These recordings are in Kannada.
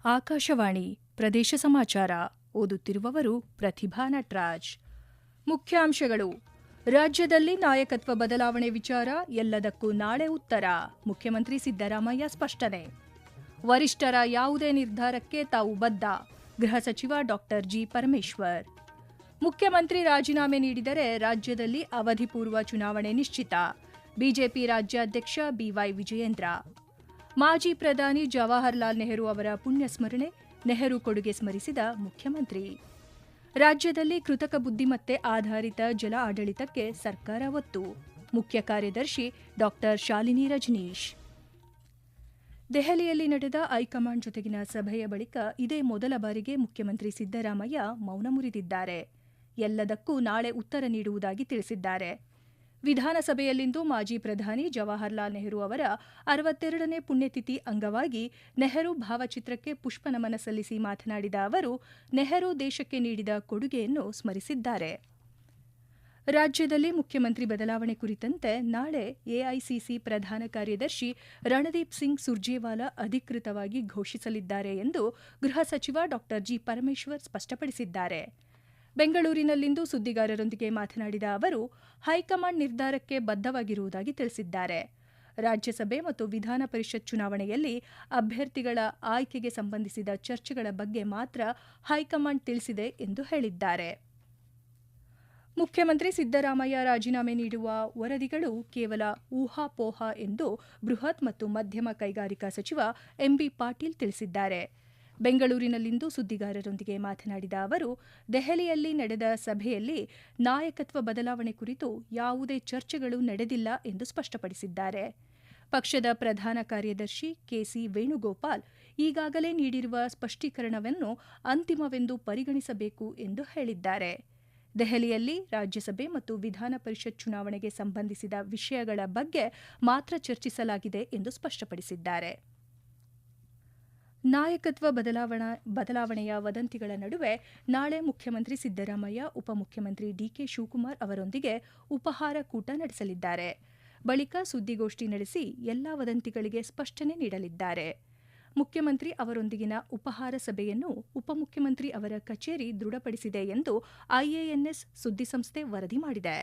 ಆಕಾಶವಾಣಿ ಪ್ರದೇಶ ಸಮಾಚಾರ ಓದುತ್ತಿರುವವರು ಪ್ರತಿಭಾ ನಟರಾಜ್. ಮುಖ್ಯಾಂಶಗಳು: ರಾಜ್ಯದಲ್ಲಿ ನಾಯಕತ್ವ ಬದಲಾವಣೆ ವಿಚಾರ ಎಲ್ಲದಕ್ಕೂ ನಾಳೆ ಉತ್ತರ, ಮುಖ್ಯಮಂತ್ರಿ ಸಿದ್ದರಾಮಯ್ಯ ಸ್ಪಷ್ಟನೆ. ವರಿಷ್ಠರ ಯಾವುದೇ ನಿರ್ಧಾರಕ್ಕೆ ತಾವು ಬದ್ಧ, ಗೃಹ ಸಚಿವ ಡಾ ಜಿ. ಪರಮೇಶ್ವರ್. ಮುಖ್ಯಮಂತ್ರಿ ರಾಜೀನಾಮೆ ನೀಡಿದರೆ ರಾಜ್ಯದಲ್ಲಿ ಅವಧಿಪೂರ್ವ ಚುನಾವಣೆ ನಿಶ್ಚಿತ, ಬಿಜೆಪಿ ರಾಜ್ಯಾಧ್ಯಕ್ಷ ಬಿವೈ ವಿಜಯೇಂದ್ರ. ಮಾಜಿ ಪ್ರಧಾನಿ ಜವಾಹರಲಾಲ್ ನೆಹರು ಅವರ ಪುಣ್ಯಸ್ಮರಣೆ, ನೆಹರು ಕೊಡುಗೆ ಸ್ಮರಿಸಿದ ಮುಖ್ಯಮಂತ್ರಿ. ರಾಜ್ಯದಲ್ಲಿ ಕೃತಕ ಬುದ್ದಿಮತ್ತೆ ಆಧಾರಿತ ಜಲ ಆಡಳಿತಕ್ಕೆ ಸರ್ಕಾರ ಒತ್ತು, ಮುಖ್ಯ ಕಾರ್ಯದರ್ಶಿ ಡಾ ಶಾಲಿನಿ ರಜನೀಶ್. ದೆಹಲಿಯಲ್ಲಿ ನಡೆದ ಹೈಕಮಾಂಡ್ ಜೊತೆಗಿನ ಸಭೆಯ ಬಳಿಕ ಇದೇ ಮೊದಲ ಬಾರಿಗೆ ಮುಖ್ಯಮಂತ್ರಿ ಸಿದ್ದರಾಮಯ್ಯ ಮೌನ ಮುರಿದಿದ್ದಾರೆ. ಎಲ್ಲದಕ್ಕೂ ನಾಳೆ ಉತ್ತರ ನೀಡುವುದಾಗಿ ತಿಳಿಸಿದ್ದಾರೆ. ವಿಧಾನಸಭೆಯಲ್ಲಿಂದು ಮಾಜಿ ಪ್ರಧಾನಿ ಜವಾಹರಲಾಲ್ ನೆಹರು ಅವರ 62ನೇ ಪುಣ್ಯತಿಥಿ ಅಂಗವಾಗಿ ನೆಹರು ಭಾವಚಿತ್ರಕ್ಕೆ ಪುಷ್ಪನಮನ ಸಲ್ಲಿಸಿ ಮಾತನಾಡಿದ ಅವರು, ನೆಹರು ದೇಶಕ್ಕೆ ನೀಡಿದ ಕೊಡುಗೆಯನ್ನು ಸ್ಮರಿಸಿದ್ದಾರೆ. ರಾಜ್ಯದಲ್ಲಿ ಮುಖ್ಯಮಂತ್ರಿ ಬದಲಾವಣೆ ಕುರಿತಂತೆ ನಾಳೆ ಎಐಸಿಸಿ ಪ್ರಧಾನ ಕಾರ್ಯದರ್ಶಿ ರಣದೀಪ್ ಸಿಂಗ್ ಸುರ್ಜೇವಾಲಾ ಅಧಿಕೃತವಾಗಿ ಘೋಷಿಸಲಿದ್ದಾರೆ ಎಂದು ಗೃಹ ಸಚಿವ ಡಾ ಜಿ. ಪರಮೇಶ್ವರ್ ಸ್ಪಷ್ಟಪಡಿಸಿದ್ದಾರೆ. ಬೆಂಗಳೂರಿನಲ್ಲಿಂದು ಸುದ್ದಿಗಾರರೊಂದಿಗೆ ಮಾತನಾಡಿದ ಅವರು, ಹೈಕಮಾಂಡ್ ನಿರ್ಧಾರಕ್ಕೆ ಬದ್ಧವಾಗಿರುವುದಾಗಿ ತಿಳಿಸಿದ್ದಾರೆ. ರಾಜ್ಯಸಭೆ ಮತ್ತು ವಿಧಾನ ಪರಿಷತ್ ಚುನಾವಣೆಯಲ್ಲಿ ಅಭ್ಯರ್ಥಿಗಳ ಆಯ್ಕೆಗೆ ಸಂಬಂಧಿಸಿದ ಚರ್ಚೆಗಳ ಬಗ್ಗೆ ಮಾತ್ರ ಹೈಕಮಾಂಡ್ ತಿಳಿಸಿದೆ ಎಂದು ಹೇಳಿದ್ದಾರೆ. ಮುಖ್ಯಮಂತ್ರಿ ಸಿದ್ದರಾಮಯ್ಯ ರಾಜೀನಾಮೆ ನೀಡುವ ವರದಿಗಳು ಕೇವಲ ಊಹಾಪೋಹ ಎಂದು ಬೃಹತ್ ಮತ್ತು ಮಧ್ಯಮ ಕೈಗಾರಿಕಾ ಸಚಿವ ಎಂಬಿ ಪಾಟೀಲ್ ತಿಳಿಸಿದ್ದಾರೆ. ಬೆಂಗಳೂರಿನಲ್ಲಿಂದು ಸುದ್ದಿಗಾರರೊಂದಿಗೆ ಮಾತನಾಡಿದ ಅವರು, ದೆಹಲಿಯಲ್ಲಿ ನಡೆದ ಸಭೆಯಲ್ಲಿ ನಾಯಕತ್ವ ಬದಲಾವಣೆ ಕುರಿತು ಯಾವುದೇ ಚರ್ಚೆಗಳು ನಡೆದಿಲ್ಲ ಎಂದು ಸ್ಪಷ್ಟಪಡಿಸಿದ್ದಾರೆ. ಪಕ್ಷದ ಪ್ರಧಾನ ಕಾರ್ಯದರ್ಶಿ ಕೆಸಿ ವೇಣುಗೋಪಾಲ್ ಈಗಾಗಲೇ ನೀಡಿರುವ ಸ್ಪಷ್ಟೀಕರಣವನ್ನು ಅಂತಿಮವೆಂದು ಪರಿಗಣಿಸಬೇಕು ಎಂದು ಹೇಳಿದ್ದಾರೆ. ದೆಹಲಿಯಲ್ಲಿ ರಾಜ್ಯಸಭೆ ಮತ್ತು ವಿಧಾನ ಪರಿಷತ್ ಚುನಾವಣೆಗೆ ಸಂಬಂಧಿಸಿದ ವಿಷಯಗಳ ಬಗ್ಗೆ ಮಾತ್ರ ಚರ್ಚಿಸಲಾಗಿದೆ ಎಂದು ಸ್ಪಷ್ಟಪಡಿಸಿದ್ದಾರೆ. ನಾಯಕತ್ವ ಬದಲಾವಣೆಯ ವದಂತಿಗಳ ನಡುವೆ ನಾಳೆ ಮುಖ್ಯಮಂತ್ರಿ ಸಿದ್ದರಾಮಯ್ಯ ಉಪಮುಖ್ಯಮಂತ್ರಿ ಡಿಕೆ ಶಿವಕುಮಾರ್ ಅವರೊಂದಿಗೆ ಉಪಹಾರ ಕೂಟ ನಡೆಸಲಿದ್ದಾರೆ. ಬಳಿಕ ಸುದ್ದಿಗೋಷ್ಠಿ ನಡೆಸಿ ಎಲ್ಲಾ ವದಂತಿಗಳಿಗೆ ಸ್ಪಷ್ಟನೆ ನೀಡಲಿದ್ದಾರೆ. ಮುಖ್ಯಮಂತ್ರಿ ಅವರೊಂದಿಗಿನ ಉಪಹಾರ ಸಭೆಯನ್ನು ಉಪಮುಖ್ಯಮಂತ್ರಿ ಅವರ ಕಚೇರಿ ದೃಢಪಡಿಸಿದೆ ಎಂದು ಐಎಎನ್ಎಸ್ ಸುದ್ದಿಸಂಸ್ಥೆ ವರದಿ ಮಾಡಿದೆ.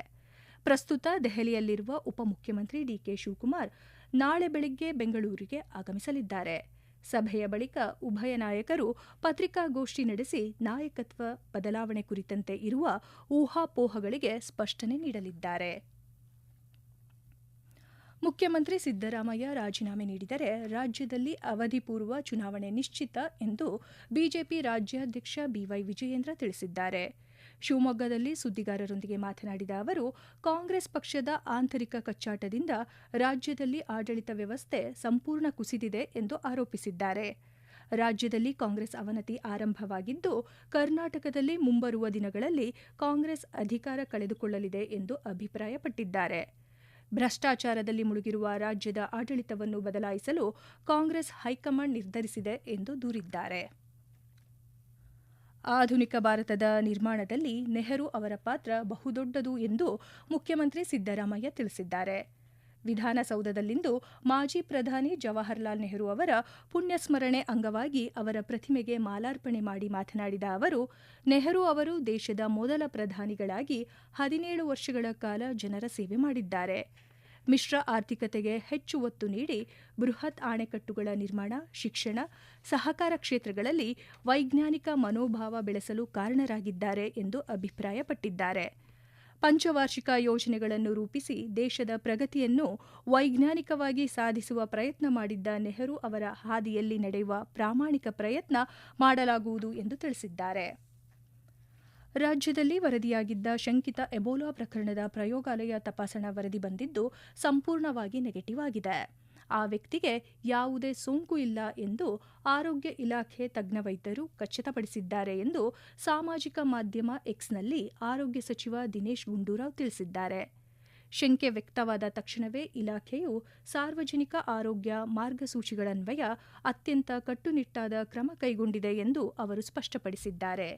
ಪ್ರಸ್ತುತ ದೆಹಲಿಯಲ್ಲಿರುವ ಉಪಮುಖ್ಯಮಂತ್ರಿ ಡಿಕೆ ಶಿವಕುಮಾರ್ ನಾಳೆ ಬೆಳಗ್ಗೆ ಬೆಂಗಳೂರಿಗೆ ಆಗಮಿಸಲಿದ್ದಾರೆ. ಸಭೆಯ ಬಳಿಕ ಉಭಯ ನಾಯಕರು ಪತ್ರಿಕಾಗೋಷ್ಠಿ ನಡೆಸಿ ನಾಯಕತ್ವ ಬದಲಾವಣೆ ಕುರಿತಂತೆ ಇರುವ ಊಹಾಪೋಹಗಳಿಗೆ ಸ್ಪಷ್ಟನೆ ನೀಡಲಿದ್ದಾರೆ. ಮುಖ್ಯಮಂತ್ರಿ ಸಿದ್ದರಾಮಯ್ಯ ರಾಜೀನಾಮೆ ನೀಡಿದರೆ ರಾಜ್ಯದಲ್ಲಿ ಅವಧಿಪೂರ್ವ ಚುನಾವಣೆ ನಿಶ್ಚಿತ ಎಂದು ಬಿಜೆಪಿ ರಾಜ್ಯಾಧ್ಯಕ್ಷ ಬಿವೈ ವಿಜಯೇಂದ್ರ ತಿಳಿಸಿದ್ದಾರೆ. ಶಿವಮೊಗ್ಗದಲ್ಲಿ ಸುದ್ದಿಗಾರರೊಂದಿಗೆ ಮಾತನಾಡಿದ ಅವರು, ಕಾಂಗ್ರೆಸ್ ಪಕ್ಷದ ಆಂತರಿಕ ಕಚ್ಚಾಟದಿಂದ ರಾಜ್ಯದಲ್ಲಿ ಆಡಳಿತ ವ್ಯವಸ್ಥೆ ಸಂಪೂರ್ಣ ಕುಸಿದಿದೆ ಎಂದು ಆರೋಪಿಸಿದ್ದಾರೆ. ರಾಜ್ಯದಲ್ಲಿ ಕಾಂಗ್ರೆಸ್ ಅವನತಿ ಆರಂಭವಾಗಿದ್ದು, ಕರ್ನಾಟಕದಲ್ಲಿ ಮುಂಬರುವ ದಿನಗಳಲ್ಲಿ ಕಾಂಗ್ರೆಸ್ ಅಧಿಕಾರ ಕಳೆದುಕೊಳ್ಳಲಿದೆ ಎಂದು ಅಭಿಪ್ರಾಯಪಟ್ಟಿದ್ದಾರೆ. ಭ್ರಷ್ಟಾಚಾರದಲ್ಲಿ ಮುಳುಗಿರುವ ರಾಜ್ಯದ ಆಡಳಿತವನ್ನು ಬದಲಾಯಿಸಲು ಕಾಂಗ್ರೆಸ್ ಹೈಕಮಾಂಡ್ ನಿರ್ಧರಿಸಿದೆ ಎಂದು ದೂರಿದ್ದಾರೆ. ಆಧುನಿಕ ಭಾರತದ ನಿರ್ಮಾಣದಲ್ಲಿ ನೆಹರು ಅವರ ಪಾತ್ರ ಬಹುದೊಡ್ಡದು ಎಂದು ಮುಖ್ಯಮಂತ್ರಿ ಸಿದ್ದರಾಮಯ್ಯ ತಿಳಿಸಿದ್ದಾರೆ. ವಿಧಾನಸೌಧದಲ್ಲಿಂದು ಮಾಜಿ ಪ್ರಧಾನಿ ಜವಾಹರಲಾಲ್ ನೆಹರು ಅವರ ಪುಣ್ಯಸ್ಮರಣೆ ಅಂಗವಾಗಿ ಅವರ ಪ್ರತಿಮೆಗೆ ಮಾಲಾರ್ಪಣೆ ಮಾಡಿ ಮಾತನಾಡಿದ ಅವರು, ನೆಹರು ಅವರು ದೇಶದ ಮೊದಲ ಪ್ರಧಾನಿಗಳಾಗಿ 17 ವರ್ಷಗಳ ಕಾಲ ಜನರ ಸೇವೆ ಮಾಡಿದ್ದಾರೆ. ಮಿಶ್ರ ಆರ್ಥಿಕತೆಗೆ ಹೆಚ್ಚು ಒತ್ತು ನೀಡಿ ಬೃಹತ್ ಅಣೆಕಟ್ಟುಗಳ ನಿರ್ಮಾಣ, ಶಿಕ್ಷಣ, ಸಹಕಾರ ಕ್ಷೇತ್ರಗಳಲ್ಲಿ ವೈಜ್ಞಾನಿಕ ಮನೋಭಾವ ಬೆಳೆಸಲು ಕಾರಣರಾಗಿದ್ದಾರೆ ಎಂದು ಅಭಿಪ್ರಾಯಪಟ್ಟಿದ್ದಾರೆ. ಪಂಚವಾರ್ಷಿಕ ಯೋಜನೆಗಳನ್ನು ರೂಪಿಸಿ ದೇಶದ ಪ್ರಗತಿಯನ್ನು ವೈಜ್ಞಾನಿಕವಾಗಿ ಸಾಧಿಸುವ ಪ್ರಯತ್ನ ಮಾಡಿದ್ದ ನೆಹರು ಅವರ ಹಾದಿಯಲ್ಲಿ ನಡೆಯುವ ಪ್ರಾಮಾಣಿಕ ಪ್ರಯತ್ನ ಮಾಡಲಾಗುವುದು ಎಂದು ತಿಳಿಸಿದ್ದಾರೆ. ರಾಜ್ಯದಲ್ಲಿ ವರದಿಯಾಗಿದ್ದ ಶಂಕಿತ ಎಬೋಲಾ ಪ್ರಕರಣದ ಪ್ರಯೋಗಾಲಯ ತಪಾಸಣಾ ವರದಿ ಬಂದಿದ್ದು ಸಂಪೂರ್ಣವಾಗಿ ನೆಗೆಟಿವ್ ಆಗಿದೆ. ಆ ವ್ಯಕ್ತಿಗೆ ಯಾವುದೇ ಸೋಂಕು ಇಲ್ಲ ಎಂದು ಆರೋಗ್ಯ ಇಲಾಖೆ ತಜ್ಞ ವೈದ್ಯರು ಖಚಿತಪಡಿಸಿದ್ದಾರೆ ಎಂದು ಸಾಮಾಜಿಕ ಮಾಧ್ಯಮ ಎಕ್ಸ್ನಲ್ಲಿ ಆರೋಗ್ಯ ಸಚಿವ ದಿನೇಶ್ ಗುಂಡೂರಾವ್ ತಿಳಿಸಿದ್ದಾರೆ. ಶಂಕೆ ವ್ಯಕ್ತವಾದ ತಕ್ಷಣವೇ ಇಲಾಖೆಯು ಸಾರ್ವಜನಿಕ ಆರೋಗ್ಯ ಮಾರ್ಗಸೂಚಿಗಳನ್ವಯ ಅತ್ಯಂತ ಕಟ್ಟುನಿಟ್ಟಾದ ಕ್ರಮ ಕೈಗೊಂಡಿದೆ ಎಂದು ಅವರು ಸ್ಪಷ್ಟಪಡಿಸಿದ್ದಾರೆ.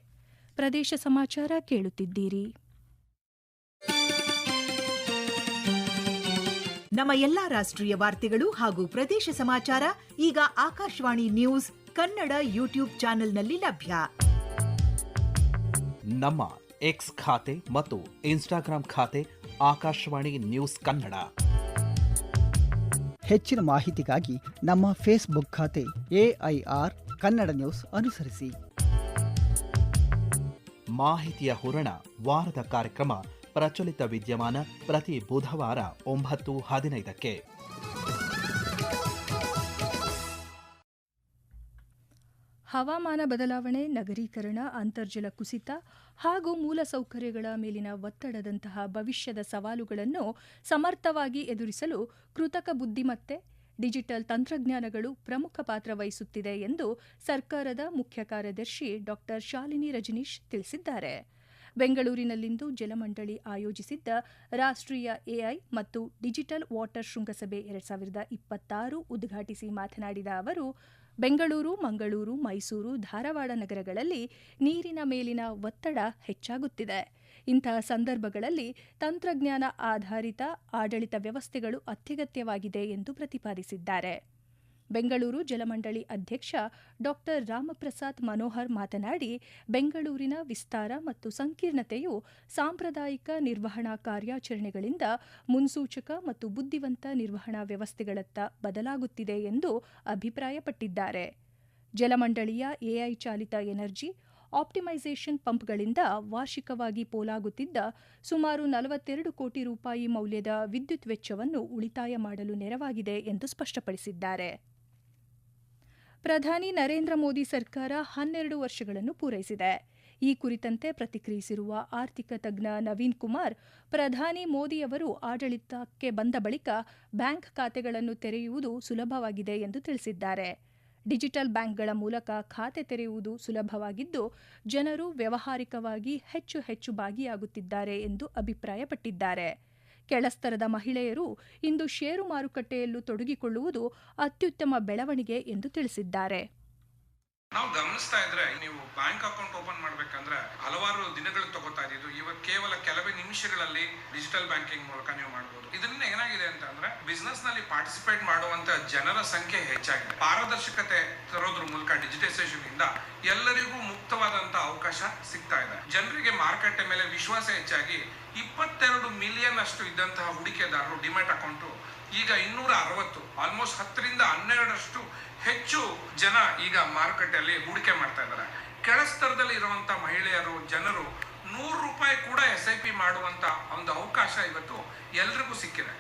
ಪ್ರದೇಶ ಸಮಾಚಾರ ಕೇಳುತ್ತಿದ್ದೀರಿ. ನಮ್ಮ ಎಲ್ಲಾ ರಾಷ್ಟ್ರೀಯ ವಾರ್ತೆಗಳು ಹಾಗೂ ಪ್ರದೇಶ ಸಮಾಚಾರ ಈಗ ಆಕಾಶವಾಣಿ ನ್ಯೂಸ್ ಕನ್ನಡ ಯೂಟ್ಯೂಬ್ ಚಾನೆಲ್ನಲ್ಲಿ ಲಭ್ಯ. ನಮ್ಮ ಎಕ್ಸ್ ಖಾತೆ ಮತ್ತು ಇನ್ಸ್ಟಾಗ್ರಾಂ ಖಾತೆ ಆಕಾಶವಾಣಿ ನ್ಯೂಸ್ ಕನ್ನಡ. ಹೆಚ್ಚಿನ ಮಾಹಿತಿಗಾಗಿ ನಮ್ಮ ಫೇಸ್ಬುಕ್ ಖಾತೆ AIR ಕನ್ನಡ ನ್ಯೂಸ್ ಅನುಸರಿಸಿ. ಮಾಹಿತಿಯ ಹೂರಣ ವಾರದ ಕಾರ್ಯಕ್ರಮ ಪ್ರಚಲಿತ ವಿದ್ಯಮಾನ ಪ್ರತಿ ಬುಧವಾರ 9:15ಕ್ಕೆ. ಹವಾಮಾನ ಬದಲಾವಣೆ, ನಗರೀಕರಣ, ಅಂತರ್ಜಲ ಕುಸಿತ ಹಾಗೂ ಮೂಲಸೌಕರ್ಯಗಳ ಮೇಲಿನ ಒತ್ತಡದಂತಹ ಭವಿಷ್ಯದ ಸವಾಲುಗಳನ್ನು ಸಮರ್ಥವಾಗಿ ಎದುರಿಸಲು ಕೃತಕ ಬುದ್ಧಿಮತ್ತೆ, ಡಿಜಿಟಲ್ ತಂತ್ರಜ್ಞಾನಗಳು ಪ್ರಮುಖ ಪಾತ್ರ ವಹಿಸುತ್ತಿದೆ ಎಂದು ಸರ್ಕಾರದ ಮುಖ್ಯ ಕಾರ್ಯದರ್ಶಿ ಡಾ. ಶಾಲಿನಿ ರಜನೀಶ್ ತಿಳಿಸಿದ್ದಾರೆ. ಬೆಂಗಳೂರಿನಲ್ಲಿಂದು ಜಲಮಂಡಳಿ ಆಯೋಜಿಸಿದ್ದ ರಾಷ್ಟ್ರೀಯ AI ಮತ್ತು ಡಿಜಿಟಲ್ ವಾಟರ್ ಶೃಂಗಸಭೆ 2026 ಉದ್ಘಾಟಿಸಿ ಮಾತನಾಡಿದ ಅವರು, ಬೆಂಗಳೂರು, ಮಂಗಳೂರು, ಮೈಸೂರು, ಧಾರವಾಡ ನಗರಗಳಲ್ಲಿ ನೀರಿನ ಮೇಲಿನ ಒತ್ತಡ ಹೆಚ್ಚಾಗುತ್ತಿದೆ. ಇಂತಹ ಸಂದರ್ಭಗಳಲ್ಲಿ ತಂತ್ರಜ್ಞಾನ ಆಧಾರಿತ ಆಡಳಿತ ವ್ಯವಸ್ಥೆಗಳು ಅತ್ಯಗತ್ಯವಾಗಿದೆ ಎಂದು ಪ್ರತಿಪಾದಿಸಿದ್ದಾರೆ. ಬೆಂಗಳೂರು ಜಲಮಂಡಳಿ ಅಧ್ಯಕ್ಷ ಡಾ. ರಾಮಪ್ರಸಾದ್ ಮನೋಹರ್ ಮಾತನಾಡಿ, ಬೆಂಗಳೂರಿನ ವಿಸ್ತಾರ ಮತ್ತು ಸಂಕೀರ್ಣತೆಯು ಸಾಂಪ್ರದಾಯಿಕ ನಿರ್ವಹಣಾ ಕಾರ್ಯಾಚರಣೆಗಳಿಂದ ಮುನ್ಸೂಚಕ ಮತ್ತು ಬುದ್ಧಿವಂತ ನಿರ್ವಹಣಾ ವ್ಯವಸ್ಥೆಗಳತ್ತ ಬದಲಾಗುತ್ತಿದೆ ಎಂದು ಅಭಿಪ್ರಾಯಪಟ್ಟಿದ್ದಾರೆ. ಜಲಮಂಡಳಿಯ AI ಚಾಲಿತ ಎನರ್ಜಿ ಆಪ್ಟಿಮೈಸೇಷನ್ ಪಂಪ್ಗಳಿಂದ ವಾರ್ಷಿಕವಾಗಿ ಪೋಲಾಗುತ್ತಿದ್ದ ಸುಮಾರು 42 ಕೋಟಿ ರೂಪಾಯಿ ಮೌಲ್ಯದ ವಿದ್ಯುತ್ ವೆಚ್ಚವನ್ನು ಉಳಿತಾಯ ಮಾಡಲು ನೆರವಾಗಿದೆ ಎಂದು ಸ್ಪಷ್ಟಪಡಿಸಿದ್ದಾರೆ. ಪ್ರಧಾನಿ ನರೇಂದ್ರ ಮೋದಿ ಸರ್ಕಾರ 12 ವರ್ಷಗಳನ್ನು ಪೂರೈಸಿದೆ. ಈ ಕುರಿತಂತೆ ಪ್ರತಿಕ್ರಿಯಿಸಿರುವ ಆರ್ಥಿಕ ತಜ್ಞ ನವೀನ್ ಕುಮಾರ್, ಪ್ರಧಾನಿ ಮೋದಿಯವರು ಆಡಳಿತಕ್ಕೆ ಬಂದ ಬಳಿಕ ಬ್ಯಾಂಕ್ ಖಾತೆಗಳನ್ನು ತೆರೆಯುವುದು ಸುಲಭವಾಗಿದೆ ಎಂದು ತಿಳಿಸಿದ್ದಾರೆ. ಡಿಜಿಟಲ್ ಬ್ಯಾಂಕ್ಗಳ ಮೂಲಕ ಖಾತೆ ತೆರೆಯುವುದು ಸುಲಭವಾಗಿದ್ದು, ಜನರು ವ್ಯಾವಹಾರಿಕವಾಗಿ ಹೆಚ್ಚು ಭಾಗಿಯಾಗುತ್ತಿದ್ದಾರೆ ಎಂದು ಅಭಿಪ್ರಾಯಪಟ್ಟಿದ್ದಾರೆ. ಕೆಳಸ್ತರದ ಮಹಿಳೆಯರು ಇಂದು ಷೇರು ಮಾರುಕಟ್ಟೆಯಲ್ಲೂ ತೊಡಗಿಕೊಳ್ಳುವುದು ಅತ್ಯುತ್ತಮ ಬೆಳವಣಿಗೆ ಎಂದು ತಿಳಿಸಿದ್ದಾರೆ. ನಾವು ಗಮನಿಸ್ತಾ ಇದ್ರೆ, ನೀವು ಬ್ಯಾಂಕ್ ಅಕೌಂಟ್ ಓಪನ್ ಮಾಡ್ಬೇಕಂದ್ರೆ ಹಲವಾರು ದಿನಗಳು ತಗೋತಾ ಇದ್ದು, ಇವಾಗ ಕೇವಲ ಕೆಲವೇ ನಿಮಿಷಗಳಲ್ಲಿ ಡಿಜಿಟಲ್ ಬ್ಯಾಂಕಿಂಗ್ ಮೂಲಕ ನೀವು ಮಾಡಬಹುದು. ಇದರಿಂದ ಏನಾಗಿದೆ ಅಂತಂದ್ರೆ, ಬಿಸ್ನೆಸ್ ನಲ್ಲಿ ಪಾರ್ಟಿಸಿಪೇಟ್ ಮಾಡುವಂತ ಜನರ ಸಂಖ್ಯೆ ಹೆಚ್ಚಾಗಿದೆ. ಪಾರದರ್ಶಕತೆ ತರೋದ್ರ ಮೂಲಕ ಡಿಜಿಟೈಸೇಷನ್ ಇಂದ ಎಲ್ಲರಿಗೂ ಮುಕ್ತವಾದಂತ ಅವಕಾಶ ಸಿಗ್ತಾ ಇದೆ. ಜನರಿಗೆ ಮಾರುಕಟ್ಟೆ ಮೇಲೆ ವಿಶ್ವಾಸ ಹೆಚ್ಚಾಗಿ 22 ಮಿಲಿಯನ್ ಅಷ್ಟು ಇದ್ದಂತಹ ಹೂಡಿಕೆದಾರರು ಡಿಮ್ಯಾಟ್ ಅಕೌಂಟ್ ಈಗ 260, ಆಲ್ಮೋಸ್ಟ್ 10ರಿಂದ 12ರಷ್ಟು ಹೆಚ್ಚು ಜನ ಈಗ ಮಾರುಕಟ್ಟೆಯಲ್ಲಿ ಹೂಡಿಕೆ ಮಾಡ್ತಾ ಇದ್ದಾರೆ. ಕೆಳಸ್ತರದಲ್ಲಿ ಇರುವಂತಹ ಮಹಿಳೆಯರು, ಜನರು ₹100 ಕೂಡ SIP ಮಾಡುವಂತ ಒಂದು ಅವಕಾಶ ಇವತ್ತು ಎಲ್ರಿಗೂ ಸಿಕ್ಕಿದೆ.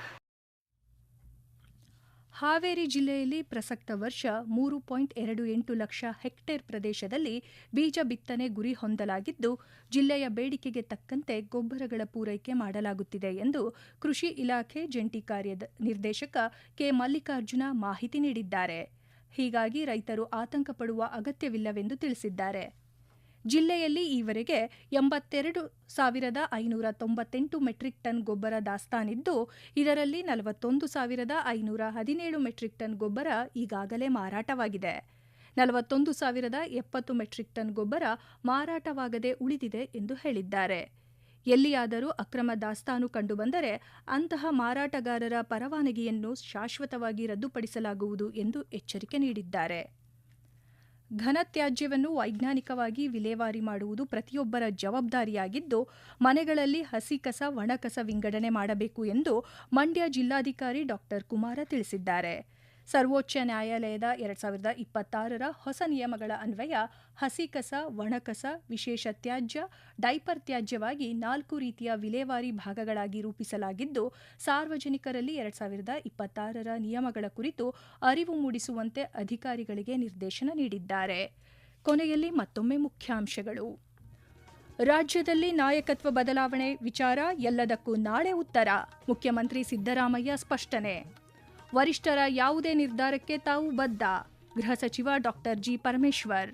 ಹಾವೇರಿ ಜಿಲ್ಲೆಯಲ್ಲಿ ಪ್ರಸಕ್ತ ವರ್ಷ 3.28 ಲಕ್ಷ ಹೆಕ್ಟೇರ್ ಪ್ರದೇಶದಲ್ಲಿ ಬೀಜ ಬಿತ್ತನೆ ಗುರಿ ಹೊಂದಲಾಗಿದ್ದು, ಜಿಲ್ಲೆಯ ಬೇಡಿಕೆಗೆ ತಕ್ಕಂತೆ ಗೊಬ್ಬರಗಳ ಪೂರೈಕೆ ಮಾಡಲಾಗುತ್ತಿದೆ ಎಂದು ಕೃಷಿ ಇಲಾಖೆ ಜಂಟಿ ನಿರ್ದೇಶಕ ಕೆ. ಮಲ್ಲಿಕಾರ್ಜುನ ಮಾಹಿತಿ ನೀಡಿದ್ದಾರೆ. ಹೀಗಾಗಿ ರೈತರು ಆತಂಕ ಪಡುವ ಅಗತ್ಯವಿಲ್ಲವೆಂದು ತಿಳಿಸಿದ್ದಾರೆ. ಜಿಲ್ಲೆಯಲ್ಲಿ ಈವರೆಗೆ 82,598 ಮೆಟ್ರಿಕ್ ಟನ್ ಗೊಬ್ಬರ ದಾಸ್ತಾನಿದ್ದು, ಇದರಲ್ಲಿ 41,517 ಮೆಟ್ರಿಕ್ ಟನ್ ಗೊಬ್ಬರ ಈಗಾಗಲೇ ಮಾರಾಟವಾಗಿದೆ. 41,070 ಮೆಟ್ರಿಕ್ ಟನ್ ಗೊಬ್ಬರ ಮಾರಾಟವಾಗದೆ ಉಳಿದಿದೆ ಎಂದು ಹೇಳಿದ್ದಾರೆ. ಎಲ್ಲಿಯಾದರೂ ಅಕ್ರಮ ದಾಸ್ತಾನು ಕಂಡುಬಂದರೆ ಅಂತಹ ಮಾರಾಟಗಾರರ ಪರವಾನಗಿಯನ್ನು ಶಾಶ್ವತವಾಗಿ ರದ್ದುಪಡಿಸಲಾಗುವುದು ಎಂದು ಎಚ್ಚರಿಕೆ ನೀಡಿದ್ದಾರೆ. ಘನತ್ಯಾಜ್ಯವನ್ನು ವೈಜ್ಞಾನಿಕವಾಗಿ ವಿಲೇವಾರಿ ಮಾಡುವುದು ಪ್ರತಿಯೊಬ್ಬರ ಜವಾಬ್ದಾರಿಯಾಗಿದ್ದು, ಮನೆಗಳಲ್ಲಿ ಹಸಿ ಕಸ, ಒಣಕಸ ವಿಂಗಡಣೆ ಮಾಡಬೇಕು ಎಂದು ಮಂಡ್ಯ ಜಿಲ್ಲಾಧಿಕಾರಿ ಡಾ. ಕುಮಾರ ತಿಳಿಸಿದ್ದಾರೆ. ಸರ್ವೋಚ್ಚ ನ್ಯಾಯಾಲಯದ 2026ರ ಹೊಸ ನಿಯಮಗಳ ಅನ್ವಯ ಹಸಿ ಕಸ, ಒಣಕಸ, ವಿಶೇಷ ತ್ಯಾಜ್ಯ, ಡೈಪರ್ ತ್ಯಾಜ್ಯವಾಗಿ 4 ರೀತಿಯ ವಿಲೇವಾರಿ ಭಾಗಗಳಾಗಿ ರೂಪಿಸಲಾಗಿದ್ದು, ಸಾರ್ವಜನಿಕರಲ್ಲಿ 2026ರ ನಿಯಮಗಳ ಕುರಿತು ಅರಿವು ಮೂಡಿಸುವಂತೆ ಅಧಿಕಾರಿಗಳಿಗೆ ನಿರ್ದೇಶನ ನೀಡಿದ್ದಾರೆ. ಕೊನೆಯಲ್ಲಿ ಮತ್ತೊಮ್ಮೆ ಮುಖ್ಯಾಂಶಗಳು. ರಾಜ್ಯದಲ್ಲಿ ನಾಯಕತ್ವ ಬದಲಾವಣೆ ವಿಚಾರ ಎಲ್ಲದಕ್ಕೂ ನಾಳೆ ಉತ್ತರ, ಮುಖ್ಯಮಂತ್ರಿ ಸಿದ್ದರಾಮಯ್ಯ ಸ್ಪಷ್ಟನೆ. ವರಿಷ್ಠರ ಯಾವುದೇ ನಿರ್ಧಾರಕ್ಕೆ ತಾವು ಬದ್ಧ, ಗೃಹ ಸಚಿವ ಡಾ. ಜಿ. ಪರಮೇಶ್ವರ್.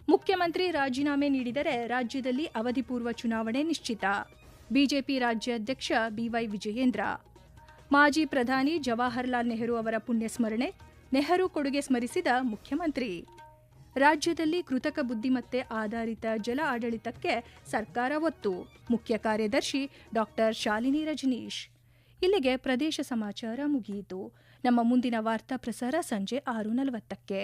ಮುಖ್ಯಮಂತ್ರಿ ರಾಜೀನಾಮೆ ನೀಡಿದರೆ ರಾಜ್ಯದಲ್ಲಿ ಅವಧಿಪೂರ್ವ ಚುನಾವಣೆ ನಿಶ್ಚಿತ, ಬಿಜೆಪಿ ರಾಜ್ಯಾಧ್ಯಕ್ಷ ಬಿವೈ ವಿಜಯೇಂದ್ರ. ಮಾಜಿ ಪ್ರಧಾನಿ ಜವಾಹರಲಾಲ್ ನೆಹರು ಅವರ ಪುಣ್ಯಸ್ಮರಣೆ, ನೆಹರು ಕೊಡುಗೆ ಸ್ಮರಿಸಿದ ಮುಖ್ಯಮಂತ್ರಿ. ರಾಜ್ಯದಲ್ಲಿ ಕೃತಕ ಬುದ್ಧಿಮತ್ತೆ ಆಧಾರಿತ ಜಲ ಆಡಳಿತಕ್ಕೆ ಸರ್ಕಾರ ಒತ್ತು, ಮುಖ್ಯ ಕಾರ್ಯದರ್ಶಿ ಡಾ. ಶಾಲಿನಿ ರಜನೀಶ್. ಇಲ್ಲಿಗೆ ಪ್ರದೇಶ ಸಮಾಚಾರ ಮುಗಿಯಿತು. ನಮ್ಮ ಮುಂದಿನ ವಾರ್ತಾ ಪ್ರಸಾರ ಸಂಜೆ 6:40ಕ್ಕೆ.